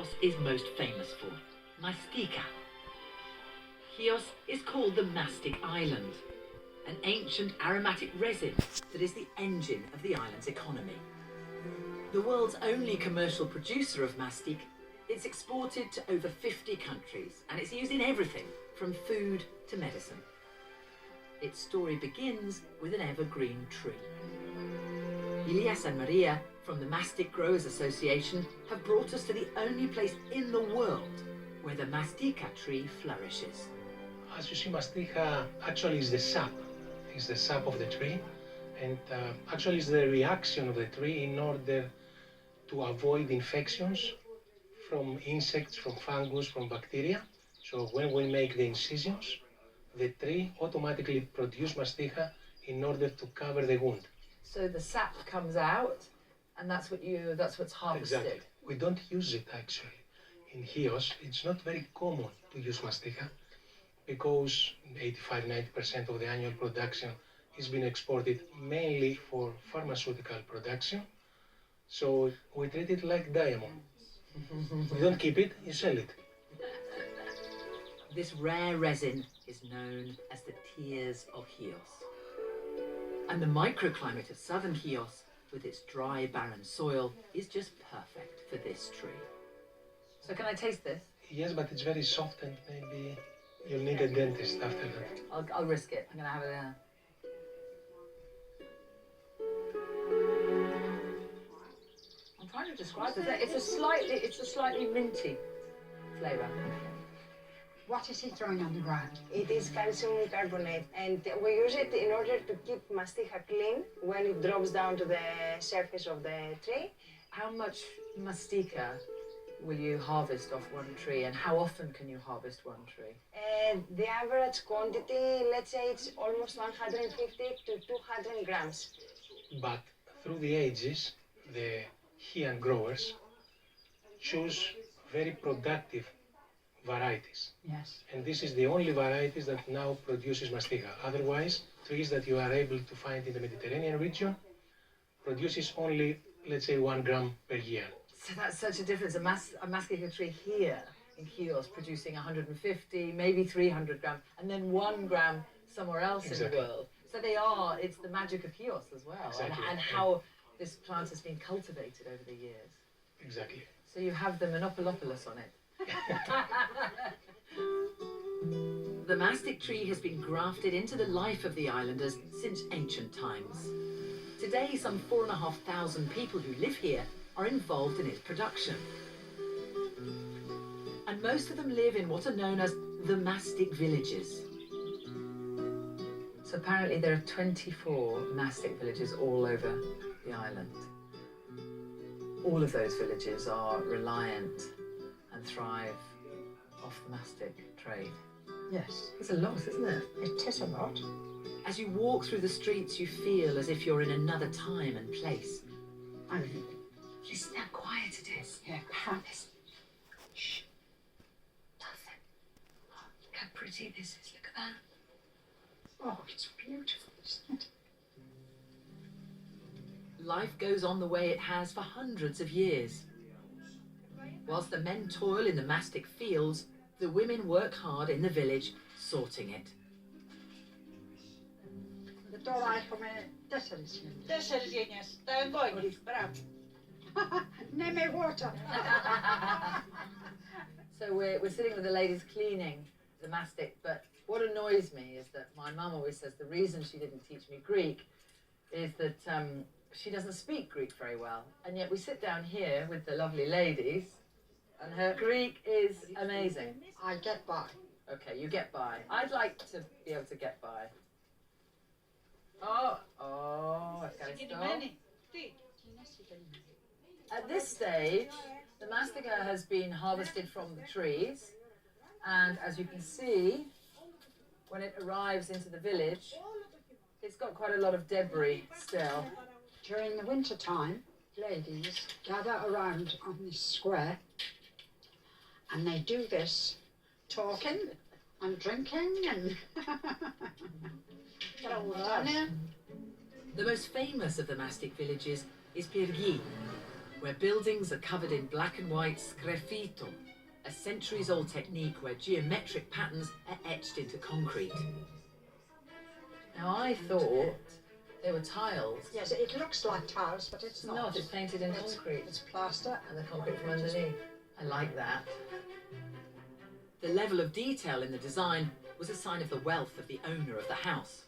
Chios is most famous for, mastika. Chios is called the mastic island, an ancient aromatic resin that is the engine of the island's economy. The world's only commercial producer of mastic, it's exported to over 50 countries and it's used in everything from food to medicine. Its story begins with an evergreen tree. Ilias and Maria from the Mastic Growers Association have brought us to the only place in the world where the mastika tree flourishes. As you see, mastika actually is the sap. It's the sap of the tree, and actually it's the reaction of the tree in order to avoid infections from insects, from fungus, from bacteria. So when we make the incisions, the tree automatically produces mastika in order to cover the wound. So the sap comes out, and that's what's harvested. Exactly. We don't use it actually. In Chios, it's not very common to use mastika because 85-90% of the annual production is being exported mainly for pharmaceutical production. So we treat it like diamond. We don't keep it, you sell it. This rare resin is known as the tears of Chios. And the microclimate of southern Chios, with its dry, barren soil, is just perfect for this tree. So can I taste this? Yes, but it's very soft and maybe you'll need a dentist after that. I'll risk it. I'm going to have it. I'm trying to describe it. It's a slightly minty flavour. What is he throwing on the ground? It is calcium carbonate, and we use it in order to keep mastika clean when it drops down to the surface of the tree. How much mastika will you harvest off one tree, and how often can you harvest one tree? The average quantity, let's say it's almost 150 to 200 grams. But through the ages, the Chian growers choose very productive varieties. Yes. And this is the only varieties that now produces mastika. Otherwise, trees that you are able to find in the Mediterranean region produces only, let's say, 1 gram per year. So that's such a difference. A mastika tree here in Chios producing 150, maybe 300 grams, and then 1 gram somewhere else in the world. So it's the magic of Chios as well, Exactly. and how this plant has been cultivated over the years. Exactly. So you have the Monopoliopoulos on it. The mastic tree has been grafted into the life of the islanders since ancient times. Today, some 4,500 people who live here are involved in its production. And most of them live in what are known as the mastic villages. So apparently there are 24 mastic villages all over the island. All of those villages are reliant and thrive off the mastic trade. Yes. It's a lot, isn't it? It is a lot. As you walk through the streets, you feel as if you're in another time and place. And Listen how quiet it is. yeah, perhaps. Shh. Nothing. Oh, look how pretty this is. Look at that. Oh, it's beautiful, isn't it? Life goes on the way it has for hundreds of years. Whilst the men toil in the mastic fields, the women work hard in the village, sorting it. Τώρα έχουμε 4 γενιές. 4 γενιές. Τα εγγόνια. Μπράβο. Ναι, με water. So we're sitting with the ladies cleaning the mastic, but what annoys me is that my mum always says the reason she didn't teach me Greek is that she doesn't speak Greek very well. And yet we sit down here with the lovely ladies and her Greek is amazing. I get by. Okay, you get by. I'd like to be able to get by. Ευχαριστώ. Συγκινημένη. Τι. At this stage, the mastica has been harvested from the trees, and as you can see, when it arrives into the village, it's got quite a lot of debris still. During the winter time, ladies gather around on this square and they do this, talking and drinking and... The most famous of the mastic villages is Pyrgi, where buildings are covered in black and white sgraffito, a centuries-old technique where geometric patterns are etched into concrete. Now I thought they were tiles. Yes, it looks like tiles, but it's not. Not, it's painted in concrete. It's plaster. And the concrete from underneath. I like that. The level of detail in the design was a sign of the wealth of the owner of the house.